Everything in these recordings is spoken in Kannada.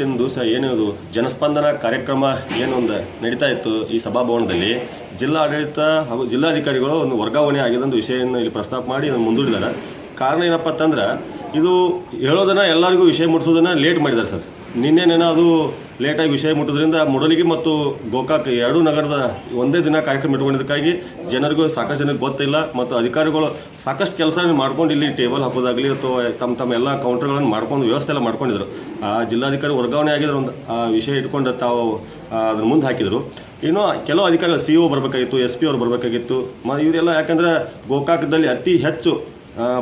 ಇವತ್ತಿನ ದಿವಸ ಏನಿದು ಜನಸ್ಪಂದನ ಕಾರ್ಯಕ್ರಮ ಏನೊಂದು ನಡೀತಾ ಇತ್ತು ಈ ಸಭಾಭವನದಲ್ಲಿ ಜಿಲ್ಲಾಡಳಿತ ಹಾಗೂ ಜಿಲ್ಲಾಧಿಕಾರಿಗಳು ಒಂದು ವರ್ಗಾವಣೆ ಆಗಿದಂಥ ವಿಷಯವನ್ನು ಇಲ್ಲಿ ಪ್ರಸ್ತಾಪ ಮಾಡಿ ಇದನ್ನು ಮುಂದೂಡಿದ್ದಾರೆ. ಕಾರಣ ಏನಪ್ಪ ಅಂತಂದ್ರೆ ಇದು ಹೇಳೋದನ್ನು ಎಲ್ಲರಿಗೂ ವಿಷಯ ಮುಟ್ಟಿಸೋದನ್ನು ಲೇಟ್ ಮಾಡಿದ್ದಾರೆ ಸರ್. ನಿನ್ನೆನೇನೋ ಅದು ಲೇಟಾಗಿ ವಿಷಯ ಮುಟ್ಟೋದ್ರಿಂದ ಮೂಡಲಗಿ ಮತ್ತು ಗೋಕಾಕ್ ಎರಡೂ ನಗರದ ಒಂದೇ ದಿನ ಕಾರ್ಯಕ್ರಮ ಇಟ್ಕೊಂಡಿದ್ದಕ್ಕಾಗಿ ಜನರಿಗೂ ಸಾಕಷ್ಟು ಜನಕ್ಕೆ ಗೊತ್ತಿಲ್ಲ ಮತ್ತು ಅಧಿಕಾರಿಗಳು ಸಾಕಷ್ಟು ಕೆಲಸ ಮಾಡ್ಕೊಂಡು ಇಲ್ಲಿ ಟೇಬಲ್ ಹಾಕೋದಾಗಲಿ ಅಥವಾ ತಮ್ಮ ಎಲ್ಲ ಕೌಂಟರ್ಗಳನ್ನು ಮಾಡ್ಕೊಂಡು ವ್ಯವಸ್ಥೆ ಎಲ್ಲ ಮಾಡ್ಕೊಂಡಿದ್ರು. ಜಿಲ್ಲಾಧಿಕಾರಿ ವರ್ಗಾವಣೆ ಆಗಿದ್ರು ಒಂದು ವಿಷಯ ಇಟ್ಕೊಂಡು ತಾವು ಅದ್ರ ಮುಂದೆ ಹಾಕಿದರು. ಇನ್ನೂ ಕೆಲವು ಅಧಿಕಾರಿಗಳು CO ಬರಬೇಕಾಗಿತ್ತು, SP ಅವರು ಬರಬೇಕಾಗಿತ್ತು. ಇವರೆಲ್ಲ ಯಾಕಂದರೆ ಗೋಕಾಕದಲ್ಲಿ ಅತಿ ಹೆಚ್ಚು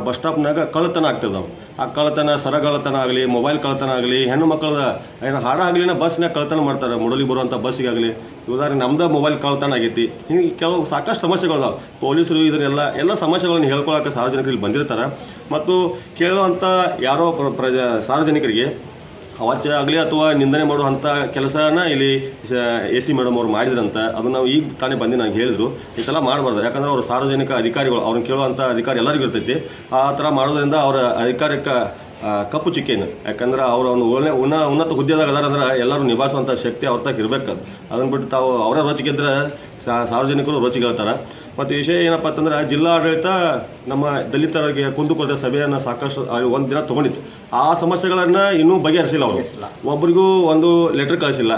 ಬಸ್ ಸ್ಟಾಪ್ನಾಗ ಕಳ್ಳತನ ಆಗ್ತಿದ್ದಾವೆ. ಆ ಕಳ್ಳತನ ಸರಗಳ್ಳತನ ಆಗಲಿ, ಮೊಬೈಲ್ ಕಳ್ಳತನ ಆಗಲಿ, ಹೆಣ್ಣು ಮಕ್ಕಳದ ಏನು ಹಾಡ ಆಗಲಿನ ಬಸ್ನಾಗ ಕಳ್ಳತನ ಮಾಡ್ತಾರೆ. ಮೂಡಲಿಗೆ ಬರುವಂಥ ಬಸ್ಸಿಗಾಗಲಿ ಉದಾಹರಣೆ ನಮ್ದು ಮೊಬೈಲ್ ಕಳ್ಳತನ ಆಗೈತಿ. ಹಿಂಗೆ ಕೆಲವು ಸಾಕಷ್ಟು ಸಮಸ್ಯೆಗಳಿದಾವೆ. ಪೊಲೀಸರು ಇದನ್ನೆಲ್ಲ ಸಮಸ್ಯೆಗಳನ್ನು ಹೇಳ್ಕೊಳ್ಳೋಕೆ ಸಾರ್ವಜನಿಕರು ಇಲ್ಲಿ ಬಂದಿರ್ತಾರೆ. ಮತ್ತು ಕೇಳುವಂಥ ಯಾರೋ ಸಾರ್ವಜನಿಕರಿಗೆ ಅವಾಚ್ಯ ಆಗಲಿ ಅಥವಾ ನಿಂದನೆ ಮಾಡುವಂಥ ಕೆಲಸನ ಇಲ್ಲಿ AC ಮೇಡಮ್ ಅವ್ರು ಮಾಡಿದ್ರಂತ. ಅದನ್ನು ನಾವು ಈಗ ತಾನೇ ಬಂದು ನನಗೆ ಹೇಳಿದ್ರು ಈ ಥರ ಮಾಡಬಾರ್ದು. ಯಾಕಂದ್ರೆ ಅವರು ಸಾರ್ವಜನಿಕ ಅಧಿಕಾರಿಗಳು, ಅವ್ರನ್ನ ಕೇಳುವಂಥ ಅಧಿಕಾರಿ ಎಲ್ಲರಿಗೂ ಇರ್ತೈತಿ. ಆ ಥರ ಮಾಡೋದ್ರಿಂದ ಅವರ ಅಧಿಕಾರಕ್ಕೆ ಕಪ್ಪು ಚಿಕ್ಕೇನು. ಯಾಕಂದ್ರೆ ಅವರು ಒಂದು ಉನ್ನತ ಹುದ್ದೆದಾಗ ಅದಾರ ಅಂದ್ರೆ ಎಲ್ಲರೂ ನಿಭಾಯಿಸುವಂಥ ಶಕ್ತಿ ಅವ್ರ ತಕ್ಕ ಇರಬೇಕು. ಅದನ್ನು ಬಿಟ್ಟು ತಾವು ಅವರ ರೋಚಿಗೆದ್ರೆ ಸಾರ್ವಜನಿಕರು ರೋಚಿಗೆಳ್ತಾರೆ. ಮತ್ತು ವಿಷಯ ಏನಪ್ಪ ಅಂತಂದ್ರೆ ಜಿಲ್ಲಾಡಳಿತ ನಮ್ಮ ದಲಿತರಿಗೆ ಕುಂದುಕೊರತೆ ಸಭೆಯನ್ನು ಸಾಕಷ್ಟು ಒಂದು ದಿನ ತೊಗೊಂಡಿತ್ತು. ಆ ಸಮಸ್ಯೆಗಳನ್ನು ಇನ್ನೂ ಬಗೆಹರಿಸಿಲ್ಲ. ಅವರು ಒಬ್ರಿಗೂ ಒಂದು ಲೆಟ್ರ್ ಕಳಿಸಿಲ್ಲ,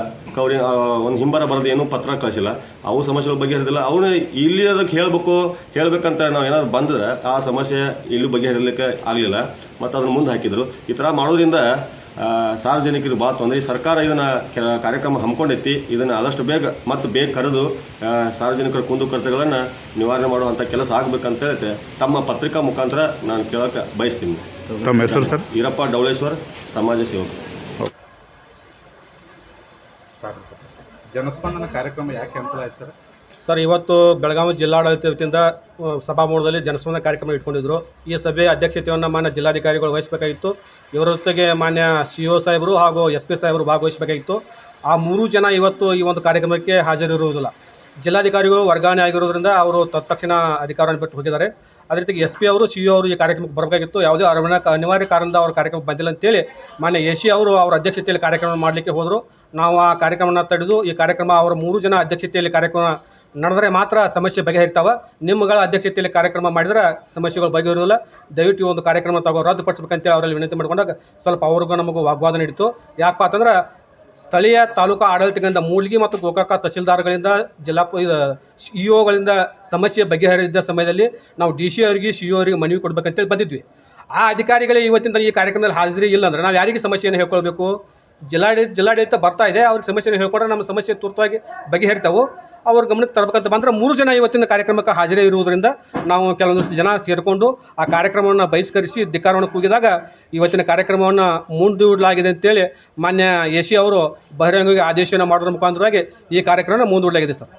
ಒಂದು ಹಿಂಬರ ಬರೆದು ಏನೂ ಪತ್ರ ಕಳಿಸಿಲ್ಲ. ಅವು ಸಮಸ್ಯೆಗಳು ಬಗೆಹರಿದಿಲ್ಲ. ಅವನು ಇಲ್ಲಿ ಅದಕ್ಕೆ ಹೇಳಬೇಕಂತ ನಾವು ಏನಾದ್ರು ಬಂದರೆ ಆ ಸಮಸ್ಯೆ ಇಲ್ಲಿ ಬಗೆಹರಿಲಿಕ್ಕೆ ಆಗಲಿಲ್ಲ. ಮತ್ತು ಅದನ್ನು ಮುಂದೆ ಹಾಕಿದರು. ಈ ಥರ ಮಾಡೋದ್ರಿಂದ ಸಾರ್ವಜನಿಕರಿಗೆ ಭಾಳ ತೊಂದರೆ. ಸರ್ಕಾರ ಇದನ್ನು ಕಾರ್ಯಕ್ರಮ ಹಮ್ಮಿಕೊಂಡೈತಿ. ಇದನ್ನು ಆದಷ್ಟು ಬೇಗ ಕರೆದು ಸಾರ್ವಜನಿಕರ ಕುಂದುಕೊರತೆಗಳನ್ನು ನಿವಾರಣೆ ಮಾಡುವಂಥ ಕೆಲಸ ಆಗಬೇಕಂತ ಹೇಳಿ ತಮ್ಮ ಪತ್ರಿಕಾ ಮುಖಾಂತರ ನಾನು ಕೇಳೋಕ್ಕೆ ಬಯಸ್ತೀನಿ. ತಮ್ಮ ಹೆಸರು ಸರ್? ಈರಪ್ಪ ಡವಳೇಶ್ವರ್, ಸಮಾಜ ಸೇವಕ. ಜನಸ್ಪಂದನ ಕಾರ್ಯಕ್ರಮ ಯಾಕೆ ಕ್ಯಾನ್ಸಲ್ ಆಯ್ತು ಸರ್? ಸರ್, ಇವತ್ತು ಬೆಳಗಾವಿ ಜಿಲ್ಲಾಡಳಿತ ವತಿಯಿಂದ ಸಭಾಭವನದಲ್ಲಿ ಜನಸ್ಪಂದನ ಕಾರ್ಯಕ್ರಮ ಇಟ್ಕೊಂಡಿದ್ರು. ಈ ಸಭೆಯ ಅಧ್ಯಕ್ಷತೆಯನ್ನು ಮಾನ್ಯ ಜಿಲ್ಲಾಧಿಕಾರಿಗಳು ವಹಿಸಬೇಕಾಗಿತ್ತು. ಇವರ ಜೊತೆಗೆ ಮಾನ್ಯ CO ಸಾಹೇಬರು ಹಾಗೂ SP ಸಾಹೇಬರು ಭಾಗವಹಿಸಬೇಕಾಗಿತ್ತು. ಆ 3 ಜನ ಇವತ್ತು ಈ ಒಂದು ಕಾರ್ಯಕ್ರಮಕ್ಕೆ ಹಾಜರಿರುವುದಿಲ್ಲ. ಜಿಲ್ಲಾಧಿಕಾರಿಗಳು ವರ್ಗಾವಣೆ ಆಗಿರೋದ್ರಿಂದ ಅವರು ತತ್ಕ್ಷಣ ಅಧಿಕಾರವನ್ನು ಬಿಟ್ಟು ಹೋಗಿದ್ದಾರೆ. ಅದೇ ರೀತಿ SP ಅವರು CO ಅವರು ಈ ಕಾರ್ಯಕ್ರಮಕ್ಕೆ ಬರಬೇಕಾಗಿತ್ತು. ಯಾವುದೇ ಅನಿವಾರ್ಯ ಕಾರಣದಿಂದ ಅವ್ರ ಕಾರ್ಯಕ್ರಮಕ್ಕೆ ಬಂದಿಲ್ಲ ಅಂತೇಳಿ ಮಾನ್ಯ AC ಅವರು ಅವರ ಅಧ್ಯಕ್ಷತೆಯಲ್ಲಿ ಕಾರ್ಯಕ್ರಮ ಮಾಡಲಿಕ್ಕೆ ಹೋದರು. ನಾವು ಆ ಕಾರ್ಯಕ್ರಮನ ತಡೆದು ಈ ಕಾರ್ಯಕ್ರಮ ಅವರ 3 ಜನ ಅಧ್ಯಕ್ಷತೆಯಲ್ಲಿ ಕಾರ್ಯಕ್ರಮ ನಡೆದರೆ ಮಾತ್ರ ಸಮಸ್ಯೆ ಬಗೆಹರಿತಾವೆ. ನಿಮ್ಮಗಳ ಅಧ್ಯಕ್ಷತೆಯಲ್ಲಿ ಕಾರ್ಯಕ್ರಮ ಮಾಡಿದ್ರೆ ಸಮಸ್ಯೆಗಳು ಬಗೆಹರಿಯೋಲ್ಲ. ದಯವಿಟ್ಟು ಈ ಒಂದು ಕಾರ್ಯಕ್ರಮ ರದ್ದುಪಡಿಸಬೇಕಂತೇಳಿ ಅವರಲ್ಲಿ ವಿನಂತಿ ಮಾಡ್ಕೊಂಡಾಗ ಸ್ವಲ್ಪ ಅವ್ರಿಗೂ ನಮಗೂ ವಾಗ್ವಾದ ನಡೀತು. ಯಾಕಪ್ಪ ಅಂತಂದ್ರೆ ಸ್ಥಳೀಯ ತಾಲೂಕು ಆಡಳಿತಗಳಿಂದ ಮೂಲ್ಗಿ ಮತ್ತು ಗೋಕಾಕ ತಹಸೀಲ್ದಾರ್ಗಳಿಂದ EOಗಳಿಂದ ಸಮಸ್ಯೆ ಬಗೆಹರಿದ ಸಮಯದಲ್ಲಿ ನಾವು DC ಅವರಿಗೆ CO ಅವರಿಗೆ ಮನವಿ ಕೊಡಬೇಕಂತೇಳಿ ಬಂದಿದ್ವಿ. ಆ ಅಧಿಕಾರಿಗಳೇ ಇವತ್ತಿನ ಈ ಕಾರ್ಯಕ್ರಮದಲ್ಲಿ ಹಾಜರಿ ಇಲ್ಲ ಅಂದರೆ ನಾವು ಯಾರಿಗೆ ಸಮಸ್ಯೆಯನ್ನು ಹೇಳ್ಕೊಳ್ಬೇಕು? ಜಿಲ್ಲಾಡಳಿತ ಬರ್ತಾ ಇದೆ, ಅವ್ರಿಗೆ ಸಮಸ್ಯೆಯನ್ನು ಹೇಳ್ಕೊಂಡ್ರೆ ನಮ್ಮ ಸಮಸ್ಯೆ ತುರ್ತಾಗಿ ಬಗೆಹರಿತಾವು. ಅವ್ರ ಗಮನಕ್ಕೆ ತರಬೇಕಂತ ಬಂದರೆ 3 ಜನ ಇವತ್ತಿನ ಕಾರ್ಯಕ್ರಮಕ್ಕೆ ಹಾಜರೇ ಇರುವುದರಿಂದ ನಾವು ಕೆಲವೊಂದಿಷ್ಟು ಜನ ಸೇರಿಕೊಂಡು ಆ ಕಾರ್ಯಕ್ರಮವನ್ನು ಬಹಿಷ್ಕರಿಸಿ ಧಿಕ್ಕಾರವನ್ನು ಕೂಗಿದಾಗ ಇವತ್ತಿನ ಕಾರ್ಯಕ್ರಮವನ್ನು ಮುಂದೂಡಲಾಗಿದೆ ಅಂತೇಳಿ ಮಾನ್ಯ AC ಅವರು ಬಹಿರಂಗವಾಗಿ ಆದೇಶವನ್ನು ಮಾಡೋದ್ರ ಮುಖಾಂತರವಾಗಿ ಈ ಕಾರ್ಯಕ್ರಮ ಮುಂದೂಡಲಾಗಿದೆ ಸರ್.